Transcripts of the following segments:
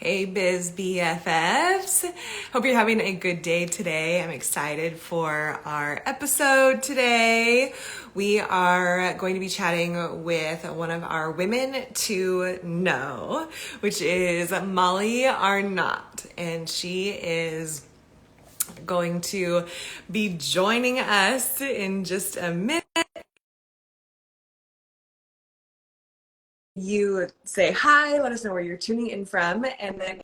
Hey Biz BFFs. Hope you're having a good day today. I'm excited for our episode today. We are going to be chatting with one of our women to know, which is Molly Arnott. And she is going to be joining us in just a minute. You say hi, let us know where you're tuning in from, and then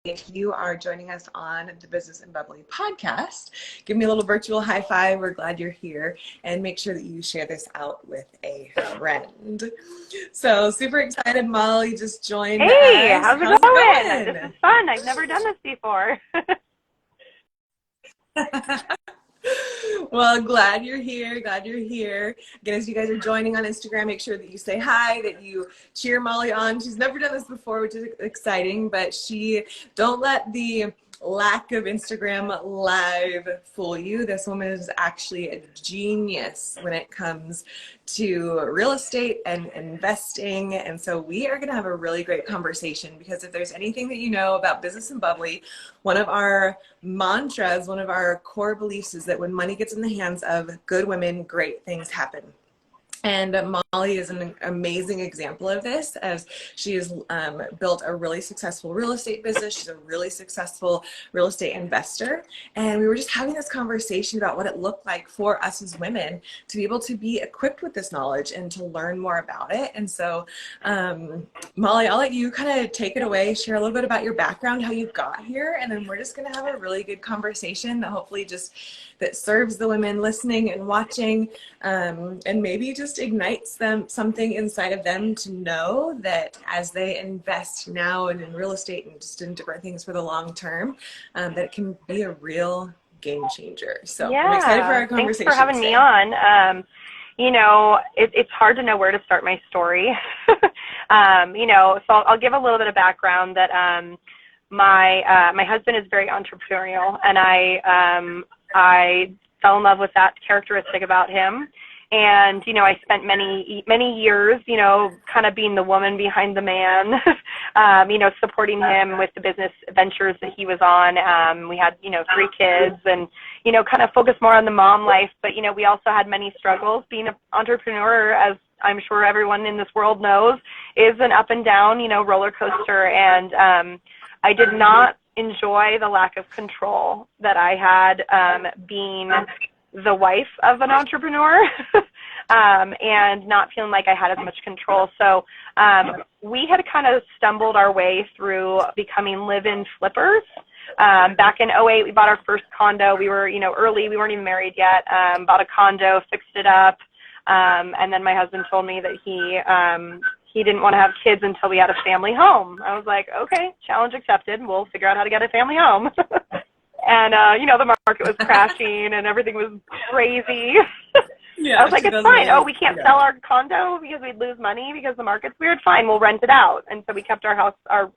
if you are joining us on the Business and Bubbly podcast, give me a little virtual high five. We're glad you're here, and make sure that you share this out with a friend. So super excited, Molly just joined Hey, us. how's it How's going? This it is fun. I've never done this before. going? Well, glad you're here. Glad you're here. Again, as you guys are joining on Instagram, make sure that you say hi, that you cheer Molly on. She's never done this before, which is exciting, but don't let the lack of Instagram live fool you. This woman is actually a genius when it comes to real estate and investing. And so we are going to have a really great conversation, because if there's anything that you know about Business and Bubbly, one of our mantras, one of our core beliefs is that when money gets in the hands of good women, great things happen. And Molly is an amazing example of this, as she has built a really successful real estate business. She's a really successful real estate investor. And we were just having this conversation about what it looked like for us as women to be able to be equipped with this knowledge and to learn more about it. And so, Molly, I'll let you kind of take it away, share a little bit about your background, how you got here, and then we're just going to have a really good conversation that hopefully just that serves the women listening and watching, and maybe just ignites them something inside of them to know that as they invest now and in real estate and just in different things for the long term, that it can be a real game changer. So I'm excited for Yeah, our thanks for conversation having me today. on. It's hard to know where to start my story. So I'll give a little bit of background that my husband is very entrepreneurial, and I fell in love with that characteristic about him. And, I spent many years, kind of being the woman behind the man, supporting him with the business ventures that he was on. We had, 3 kids and, kind of focused more on the mom life. But, we also had many struggles. Being an entrepreneur, as I'm sure everyone in this world knows, is an up and down, roller coaster. And I did not enjoy the lack of control that I had being the wife of an entrepreneur and not feeling like I had as much control. So we had kind of stumbled our way through becoming live-in flippers. Back in '08, we bought our first condo. We were, early. We weren't even married yet. Bought a condo, fixed it up. And then my husband told me that he didn't want to have kids until we had a family home. I was like, okay, challenge accepted. We'll figure out how to get a family home. And, the market was crashing and everything was crazy. Yeah, I was like, it's fine. Oh, we can't sell our condo because we'd lose money because the market's weird. Fine, we'll rent it out. And so we kept our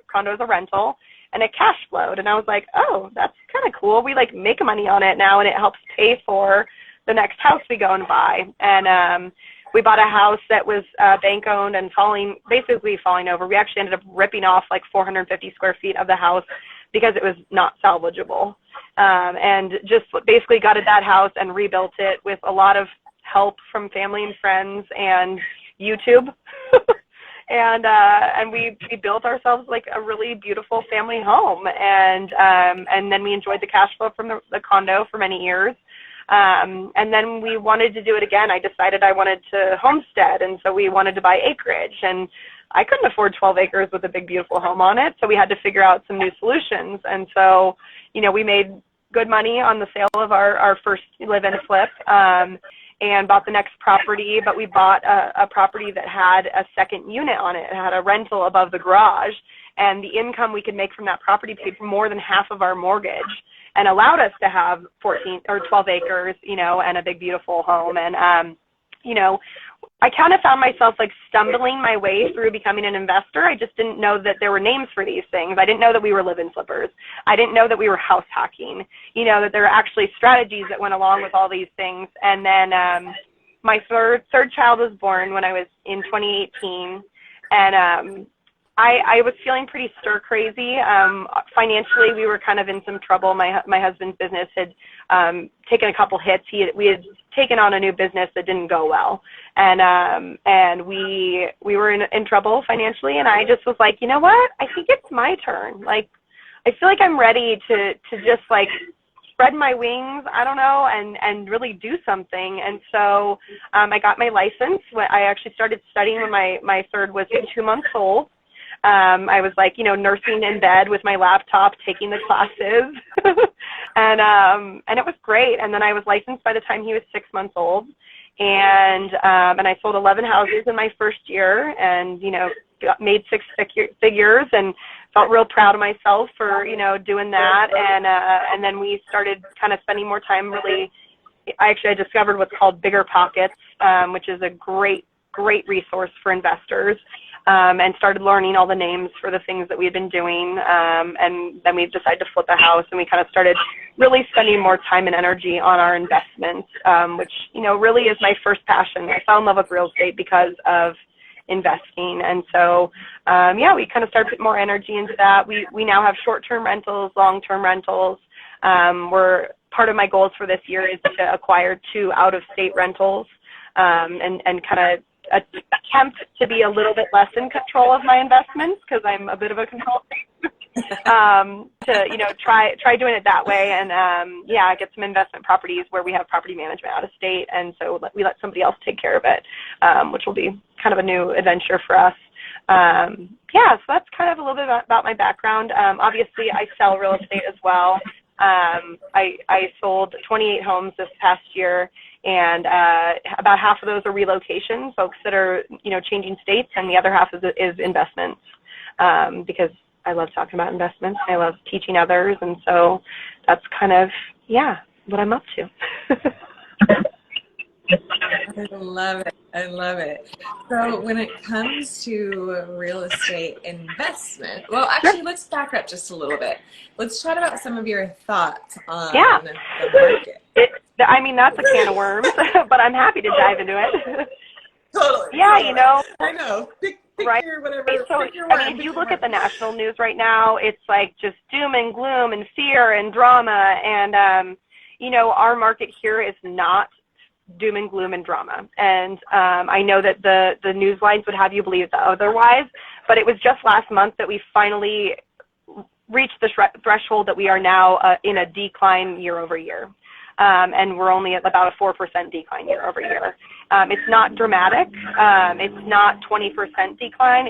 condo as a rental, and it cash flowed. And I was like, oh, that's kind of cool. We make money on it now, and it helps pay for the next house we go and buy. And we bought a house that was bank owned and basically falling over. We actually ended up ripping off 450 square feet of the house because it was not salvageable. And just basically gutted that house and rebuilt it with a lot of help from family and friends and YouTube. And we built ourselves a really beautiful family home. And then we enjoyed the cash flow from the condo for many years. And then we wanted to do it again. I decided I wanted to homestead, and so we wanted to buy acreage. And I couldn't afford 12 acres with a big, beautiful home on it, so we had to figure out some new solutions. And so, we made good money on the sale of our first live-in flip, and bought the next property. But we bought a property that had a second unit on it. It had a rental above the garage, and the income we could make from that property paid for more than half of our mortgage and allowed us to have 14 or 12 acres, and a big, beautiful home. And, I kind of found myself stumbling my way through becoming an investor. I just didn't know that there were names for these things. I didn't know that we were live-in flippers. I didn't know that we were house hacking, that there were actually strategies that went along with all these things. And then my third child was born when I was in 2018. And I was feeling pretty stir crazy. Financially, we were kind of in some trouble. My husband's business had taken a couple hits. We had taken on a new business that didn't go well, and we were in trouble financially. And I just was like, you know what? I think it's my turn. Like, I feel like I'm ready to just like spread my wings, I don't know, and really do something. And so I got my license. I actually started studying when my third was 2 months old. I was like, nursing in bed with my laptop, taking the classes, and it was great. And then I was licensed by the time he was 6 months old, and I sold 11 houses in my first year, and made six figures, and felt real proud of myself for doing that. And then we started kind of spending more time. Really, I discovered what's called Bigger Pockets, which is a great resource for investors. And started learning all the names for the things that we had been doing. And then we decided to flip a house, and we kind of started really spending more time and energy on our investments, which, really is my first passion. I fell in love with real estate because of investing. And so, we kind of started putting more energy into that. We now have short-term rentals, long-term rentals. Part of my goals for this year is to acquire 2 out-of-state rentals, and kind of attempt to be a little bit less in control of my investments, because I'm a bit of a control freak. To try doing it that way, and get some investment properties where we have property management out of state, and so we let somebody else take care of it, which will be kind of a new adventure for us. So that's kind of a little bit about my background. Obviously, I sell real estate as well. I sold 28 homes this past year, and about half of those are relocation, folks that are changing states, and the other half is investments, because I love talking about investments. I love teaching others, and so that's kind of what I'm up to. I love it. I love it. So when it comes to real estate investment, well, actually, let's back up just a little bit. Let's chat about some of your thoughts on the market. That's a can of worms, but I'm happy to dive into it. Totally. I know. Pick right. your whatever. So, if you look at the national news right now, it's like just doom and gloom and fear and drama, and our market here is not doom and gloom and drama. And I know that the news lines would have you believe otherwise, but it was just last month that we finally reached the threshold that we are now in a decline year over year. And we're only at about a 4% decline year over year. It's not dramatic. It's not 20% decline.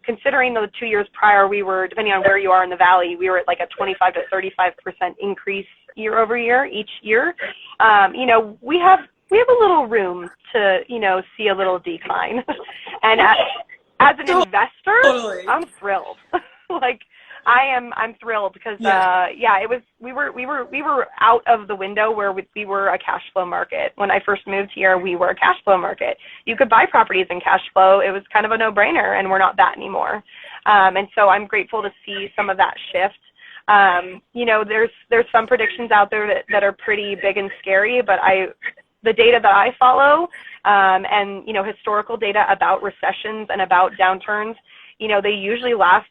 Considering the 2 years prior, we were, depending on where you are in the valley, we were at like a 25 to 35% increase year over year each year. We have a little room to see a little decline, and as an investor, totally. I'm thrilled. I'm thrilled because we were out of the window where we were a cash flow market. When I first moved here, we were a cash flow market. You could buy properties in cash flow. It was kind of a no-brainer, and we're not that anymore. And so I'm grateful to see some of that shift. There's some predictions out there that are pretty big and scary, but the data that I follow, and historical data about recessions and about downturns, they usually last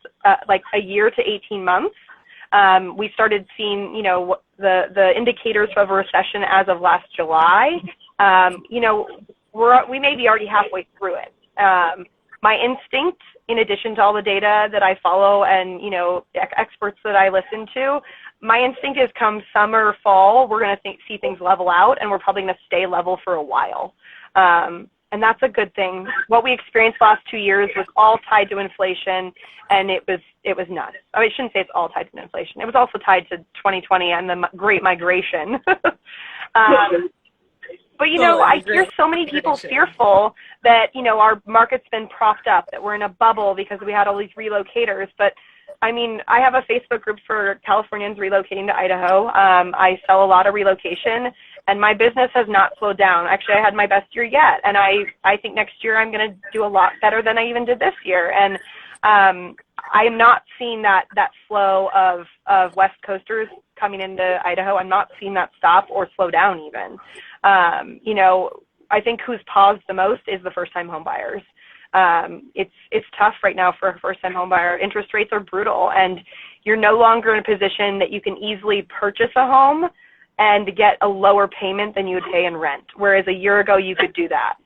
like a year to 18 months. We started seeing, the indicators of a recession as of last July. We may be already halfway through it. My instinct, in addition to all the data that I follow and, experts that I listen to, my instinct is come summer, fall, we're going to see things level out, and we're probably going to stay level for a while. And that's a good thing. What we experienced the last 2 years was all tied to inflation, and it was nuts. I shouldn't say it's all tied to inflation. It was also tied to 2020 and the Great Migration. But, I hear so many people fearful that, our market's been propped up, that we're in a bubble because we had all these relocators. But, I have a Facebook group for Californians relocating to Idaho. I sell a lot of relocation, and my business has not slowed down. Actually, I had my best year yet, and I think next year I'm going to do a lot better than I even did this year. And I am not seeing that flow of West Coasters coming into Idaho. I'm not seeing that stop or slow down even. I think who's paused the most is the first-time home buyers. It's tough right now for a first-time home buyer. Interest rates are brutal, and you're no longer in a position that you can easily purchase a home and get a lower payment than you would pay in rent, whereas a year ago you could do that.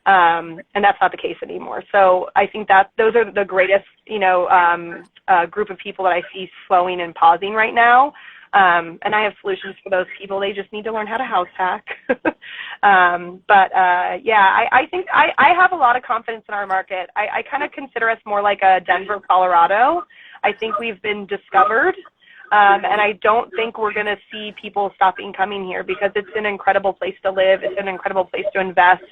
And that's not the case anymore. So I think that those are the greatest, group of people that I see slowing and pausing right now. And I have solutions for those people. They just need to learn how to house hack. I think I have a lot of confidence in our market. I kind of consider us more like a Denver, Colorado. I think we've been discovered. And I don't think we're going to see people stopping coming here because it's an incredible place to live. It's an incredible place to invest.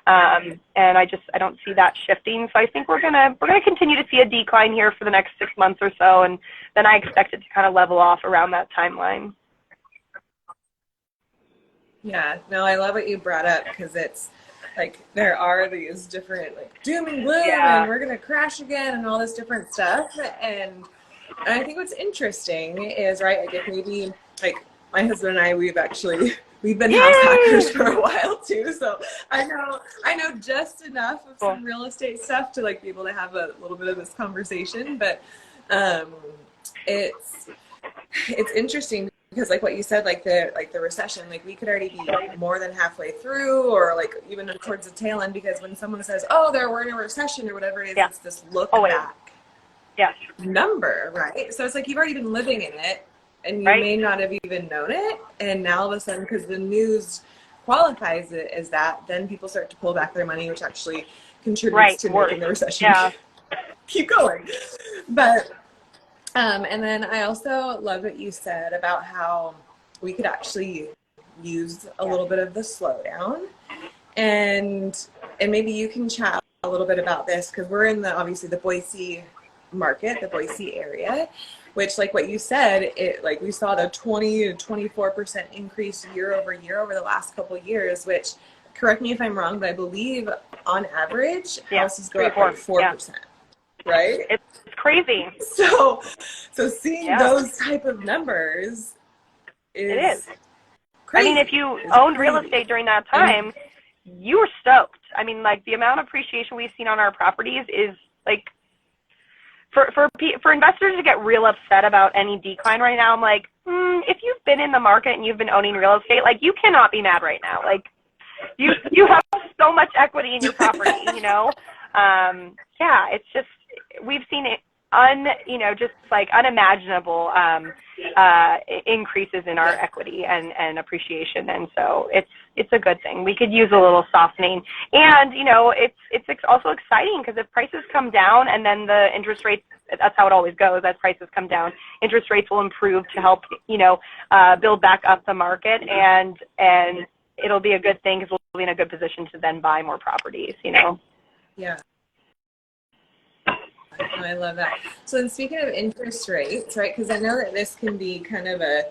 And I don't see that shifting. So I think we're going to continue to see a decline here for the next 6 months or so. And then I expect it to kind of level off around that timeline. Yeah, no, I love what you brought up because it's like there are these different like doom and gloom and we're going to crash again and all this different stuff. And I think what's interesting is, right, like if maybe like my husband and I, we've been house hackers for a while too. So I know just enough of some real estate stuff to like be able to have a little bit of this conversation. But it's interesting because like what you said, like the recession, like we could already be more than halfway through or like even towards the tail end, because when someone says, oh, we're in a recession or whatever it is, it's this look back number, right? So it's like you've already been living in it and you may not have even known it, and now all of a sudden because the news qualifies it as that, then people start to pull back their money, which actually contributes to making the recession keep going. But and then I also love what you said about how we could actually use a little bit of the slowdown, and maybe you can chat a little bit about this because we're in obviously the Boise market, the Boise area, which like what you said, we saw the 20 to 24% increase year over the last couple of years, which, correct me if I'm wrong, but I believe on average houses go up by 4%, right? It's crazy. So seeing those type of numbers is crazy. I mean, if you owned real estate during that time, you were stoked. I mean, like the amount of appreciation we've seen on our properties is like, for investors to get real upset about any decline right now, I'm like, if you've been in the market and you've been owning real estate, like you cannot be mad right now. Like you have so much equity in your property, you know? It's just, we've seen it just like unimaginable increases in our equity and appreciation, and so it's a good thing. We could use a little softening, and it's also exciting because if prices come down and then the interest rates, that's how it always goes. As prices come down, interest rates will improve to help build back up the market, and it'll be a good thing because we'll be in a good position to then buy more properties. Yeah. I love that. So then speaking of interest rates, right, because I know that this can be kind of a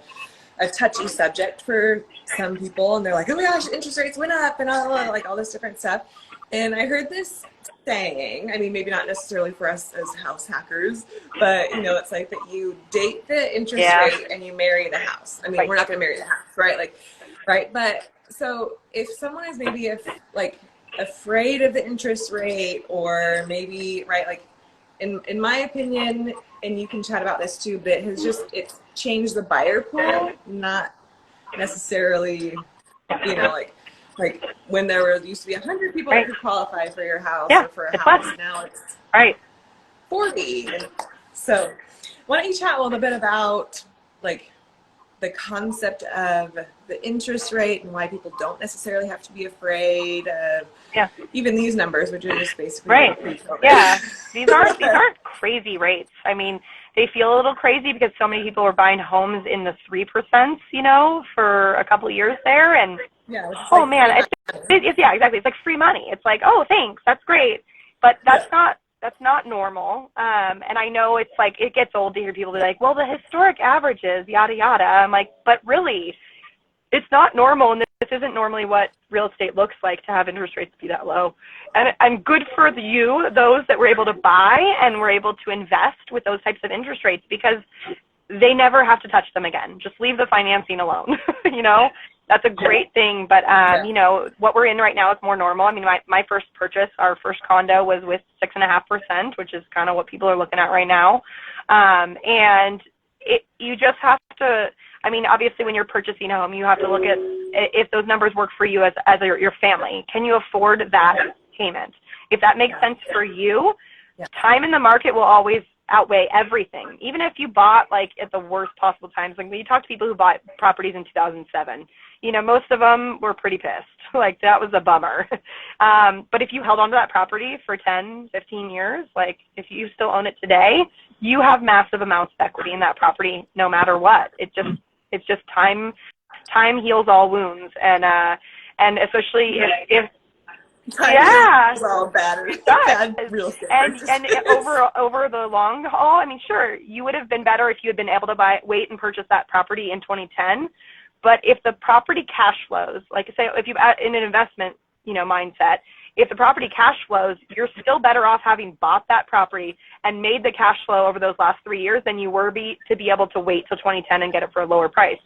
touchy subject for some people, and they're like, oh my gosh, interest rates went up and all this different stuff. And I heard this saying, I mean, maybe not necessarily for us as house hackers, but it's like that you date the interest rate and you marry the house. I mean, we're not going to marry the house, right? Right. But so if someone is maybe afraid of the interest rate, or maybe, right, like, in my opinion, and you can chat about this too, but it's changed the buyer pool, not necessarily, like when there used to be 100 people that could qualify for your house or for a house. Now it's 40. So why don't you chat a little bit about like the concept of the interest rate and why people don't necessarily have to be afraid of even these numbers, which are just basically these aren't crazy rates. I mean, they feel a little crazy because so many people were buying homes in the 3%, for a couple of years there, and exactly, it's like free money. It's like, oh, thanks, that's great, but that's not normal. And I know it's like, it gets old to hear people be like, well, the historic averages, yada, yada. I'm like, but really, it's not normal. And this isn't normally what real estate looks like to have interest rates be that low. And good for those that were able to buy and were able to invest with those types of interest rates, because they never have to touch them again. Just leave the financing alone, That's a great thing. But, Yeah. you know, what we're in right now is more normal. I mean, my first purchase, our first condo was with 6.5%, which is kind of what people are looking at right now. And you just have to, I mean, obviously when you're purchasing a home, you have to look at if those numbers work for you as your family. Can you afford that payment? If that makes sense for you, time in the market will always outweigh everything. Even if you bought like at the worst possible times, like when you talk to people who bought properties in 2007, you know, most of them were pretty pissed. Like that was a bummer. But if you held on to that property for 10, 15 years, like if you still own it today, you have massive amounts of equity in that property no matter what. It's just time heals all wounds. And especially if yeah, It's all bad, it does. bad real estate And purchases. over the long haul, I mean, sure, you would have been better if you had been able to wait and purchase that property in 2010. But if the property cash flows, like say, if you in an investment, you know, mindset, if the property cash flows, you're still better off having bought that property and made the cash flow over those last 3 years than you were to be able to wait till 2010 and get it for a lower price.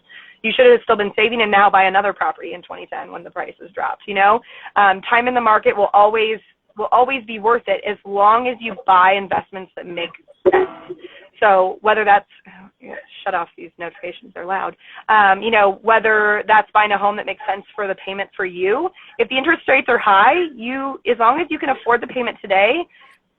You should have still been saving and now buy another property in 2010 when the prices dropped. You know, time in the market will always be worth it as long as you buy investments that make sense. So whether that's shut off these notifications, they're loud. You know, whether that's buying a home that makes sense for the payment for you. If the interest rates are high, as long as you can afford the payment today,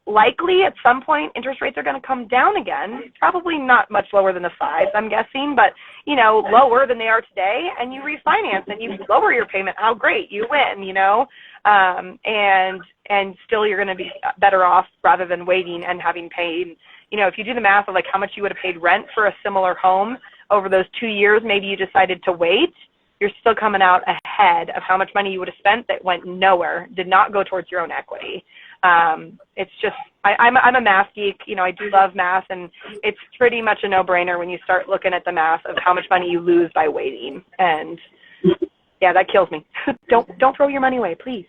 likely at some point interest rates are going to come down again, probably not much lower than the 5s, I'm guessing, but, you know, lower than they are today, and you refinance and you lower your payment. How great, you win, you know, and still you're going to be better off rather than waiting and having paid. You know, if you do the math of like how much you would have paid rent for a similar home over those 2 years, maybe you decided to wait, you're still coming out ahead of how much money you would have spent that went nowhere, did not go towards your own equity. It's just, I'm a math geek, you know, I do love math, and it's pretty much a no-brainer when you start looking at the math of how much money you lose by waiting. And yeah, that kills me. Don't throw your money away, please.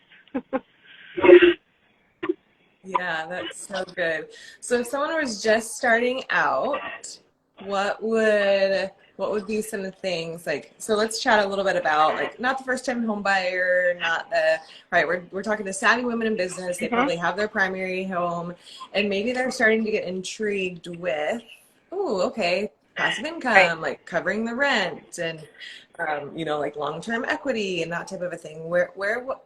Yeah, that's so good. So if someone was just starting out, what would be some of the things like, so let's chat a little bit about like not the first time home buyer, not the right, we're talking to savvy women in business. They probably have their primary home and maybe they're starting to get intrigued with, oh, okay, passive Right. income, like covering the rent and you know, like long-term equity and that type of a thing. Where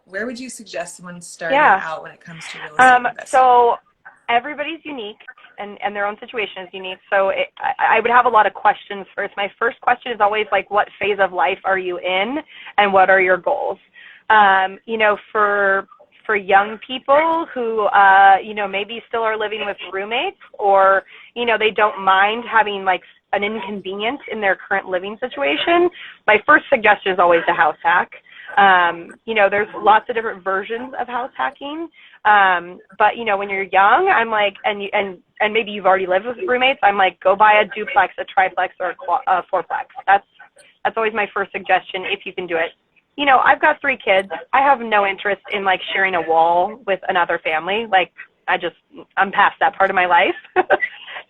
would you suggest someone starting Yeah. out when it comes to real estate investing? So everybody's unique and their own situation is unique. So I would have a lot of questions first. My first question is always like, what phase of life are you in and what are your goals? You know, for young people who, you know, maybe still are living with roommates or, you know, they don't mind having like an inconvenience in their current living situation, my first suggestion is always the house hack. You know, there's lots of different versions of house hacking. But you know, when you're young, I'm like, and maybe you've already lived with roommates, I'm like, go buy a duplex, a triplex, or a fourplex. That's always my first suggestion if you can do it. You know, I've got 3 kids. I have no interest in like sharing a wall with another family. Like, I'm past that part of my life.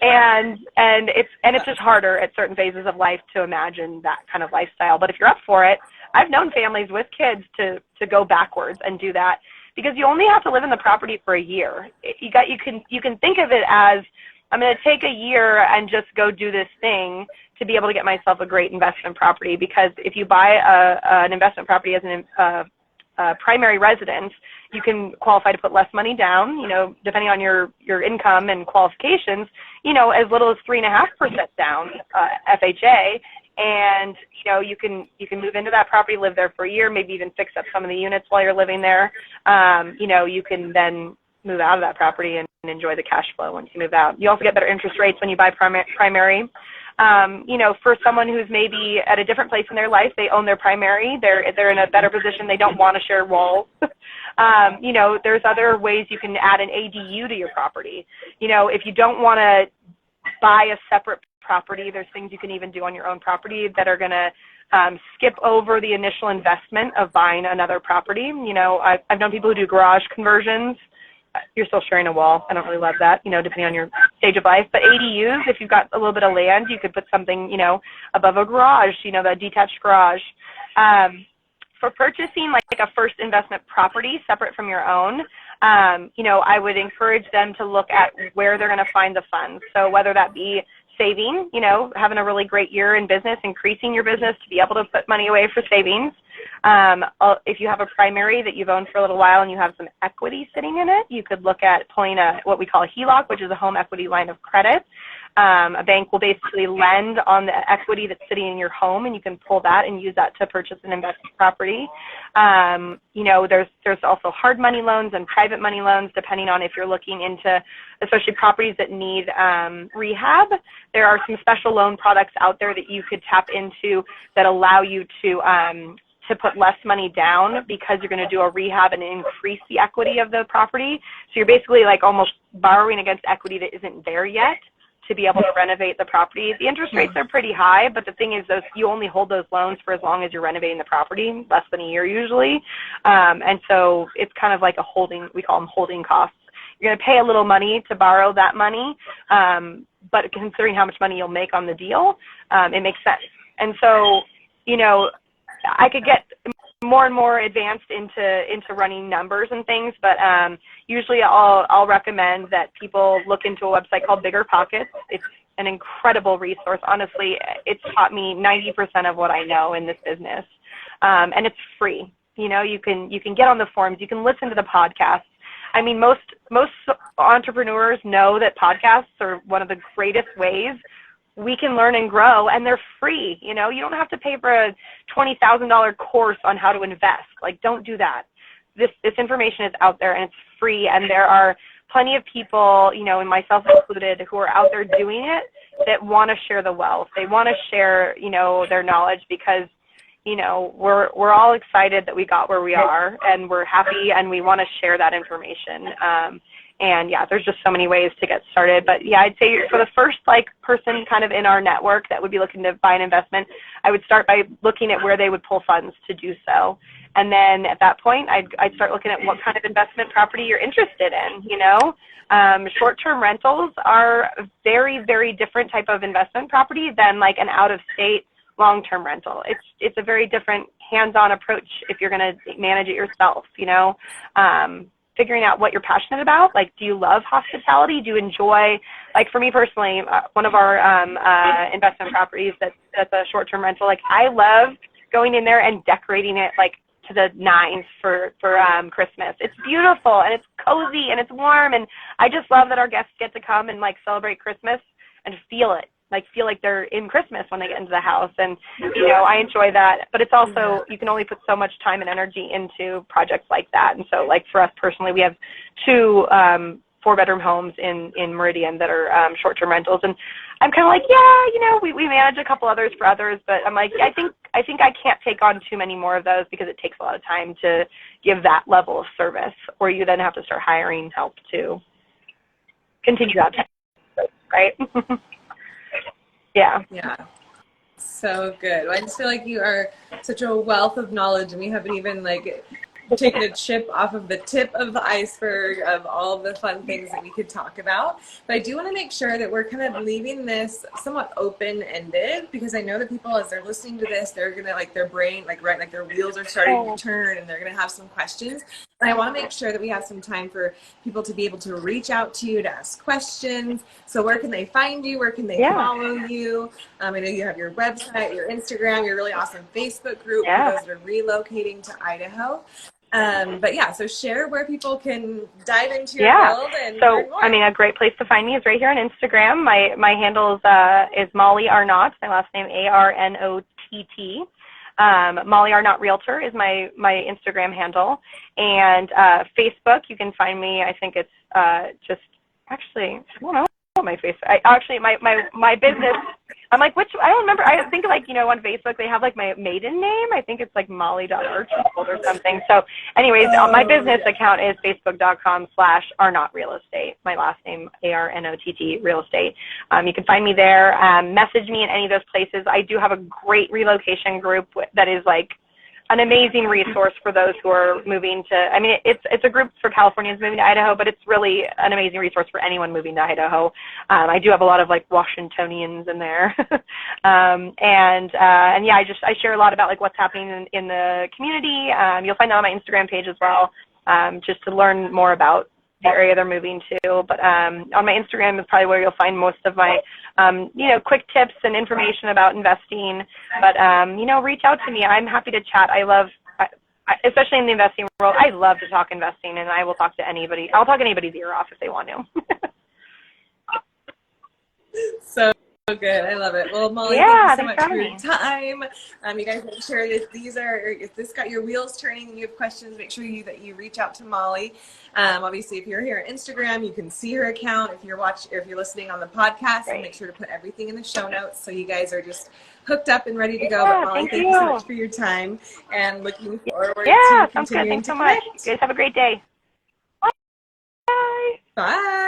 and it's just harder at certain phases of life to imagine that kind of lifestyle. But if you're up for it, I've known families with kids to go backwards and do that because you only have to live in the property for a year. You can think of it as, I'm going to take a year and just go do this thing to be able to get myself a great investment property. Because if you buy an investment property as a primary residence, you can qualify to put less money down, you know, depending on your income and qualifications, you know, as little as 3.5% down, FHA. And, you know, you can move into that property, live there for a year, maybe even fix up some of the units while you're living there. You know, you can then move out of that property and enjoy the cash flow once you move out. You also get better interest rates when you buy primary. You know, for someone who's maybe at a different place in their life, they own their primary, they're in a better position, they don't want to share walls. You know, there's other ways you can add an ADU to your property. You know, if you don't want to buy a separate property, there's things you can even do on your own property that are going to skip over the initial investment of buying another property. You know, I've known people who do garage conversions. You're still sharing a wall. I don't really love that, you know, depending on your stage of life. But ADUs, if you've got a little bit of land, you could put something, you know, above a garage, you know, the detached garage. for purchasing like a first investment property separate from your own, you know, I would encourage them to look at where they're going to find the funds. So whether that be saving, you know, having a really great year in business, increasing your business to be able to put money away for savings. If you have a primary that you've owned for a little while and you have some equity sitting in it, you could look at pulling what we call a HELOC, which is a home equity line of credit. A bank will basically lend on the equity that's sitting in your home, and you can pull that and use that to purchase an investment property. You know, there's also hard money loans and private money loans, depending on if you're looking into, especially properties that need rehab. There are some special loan products out there that you could tap into that allow you to put less money down because you're going to do a rehab and increase the equity of the property. So you're basically like almost borrowing against equity that isn't there yet to be able to renovate the property. The interest rates are pretty high, but the thing is you only hold those loans for as long as you're renovating the property, less than a year usually. And so it's kind of like we call them holding costs. You're going to pay a little money to borrow that money, but considering how much money you'll make on the deal, it makes sense. And so, you know, I could get more and more advanced into running numbers and things, but usually I'll recommend that people look into a website called Bigger Pockets. It's an incredible resource. Honestly, it's taught me 90% of what I know in this business, and it's free. You know, you can get on the forums, you can listen to the podcasts. I mean, most entrepreneurs know that podcasts are one of the greatest ways we can learn and grow, and they're free. You know, you don't have to pay for a $20,000 course on how to invest. Like, don't do that. This information is out there, and it's free, and there are plenty of people, you know, and myself included, who are out there doing it that want to share the wealth. They want to share, you know, their knowledge because, you know, we're all excited that we got where we are, and we're happy, and we want to share that information. And yeah, there's just so many ways to get started. But yeah, I'd say for the first like person kind of in our network that would be looking to buy an investment, I would start by looking at where they would pull funds to do so. And then at that point, I'd start looking at what kind of investment property you're interested in, you know. Short-term rentals are a very, very different type of investment property than like an out-of-state long-term rental. It's a very different hands-on approach if you're going to manage it yourself, you know. Figuring out what you're passionate about. Like, do you love hospitality? Do you enjoy, like for me personally, one of our investment properties that's a short-term rental, like I love going in there and decorating it like to the nines for Christmas. It's beautiful and it's cozy and it's warm, and I just love that our guests get to come and like celebrate Christmas and feel like they're in Christmas when they get into the house. And, you know, I enjoy that, but it's also, you can only put so much time and energy into projects like that. And so like for us personally, we have 2 4-bedroom homes in Meridian that are short-term rentals. And I'm kind of like, yeah, you know, we manage a couple others for others, but I'm like, I think I can't take on too many more of those because it takes a lot of time to give that level of service, or you then have to start hiring help to continue that, right? Yeah. Yeah. So good. I just feel like you are such a wealth of knowledge, and we haven't even like taken a chip off of the tip of the iceberg of all the fun things that we could talk about. But I do want to make sure that we're kind of leaving this somewhat open-ended, because I know that people, as they're listening to this, they're gonna like their brain, like right, like their wheels are starting to turn, and they're gonna have some questions. And I want to make sure that we have some time for people to be able to reach out to you to ask questions. So where can they find you? Where can they follow you? I know you have your website, your Instagram, your really awesome Facebook group for those that are relocating to Idaho. But yeah, so share where people can dive into your world and learn more. I mean, a great place to find me is right here on Instagram. My handle is Molly Arnott. My last name Arnott. Molly Arnott Realtor is my Instagram handle. And Facebook, you can find me. I think it's just actually, I don't know my Facebook. My business. I'm like, I don't remember. I think like, you know, on Facebook they have like my maiden name. I think it's like Molly.Archibald or something. So anyways, my business account is facebook.com/Arnott Real Estate. My last name, Arnott Real Estate. You can find me there. Message me in any of those places. I do have a great relocation group that is like an amazing resource for those who are moving to, I mean, it's a group for Californians moving to Idaho, but it's really an amazing resource for anyone moving to Idaho. I do have a lot of like Washingtonians in there. And yeah, I share a lot about like what's happening in the community. You'll find that on my Instagram page as well, just to learn more about the area they're moving to. But on my Instagram is probably where you'll find most of my, quick tips and information about investing. But, reach out to me. I'm happy to chat. Especially in the investing world, I love to talk investing, and I will talk to anybody. I'll talk anybody's ear off if they want to. So good. I love it. Well, Molly, Yeah, thank you so thanks much for for having your me. time. You guys make sure that if this got your wheels turning and you have questions, make sure that you reach out to Molly. Obviously, if you're here on Instagram, you can see her account. If you're listening on the podcast, Great. I'll make sure to put everything in the show notes so you guys are just hooked up and ready to go. Yeah, But Molly, thank you so much for your time, and looking forward Yeah, to sounds good. continuing Thanks to so much. connect. You guys have a great day. Bye. Bye.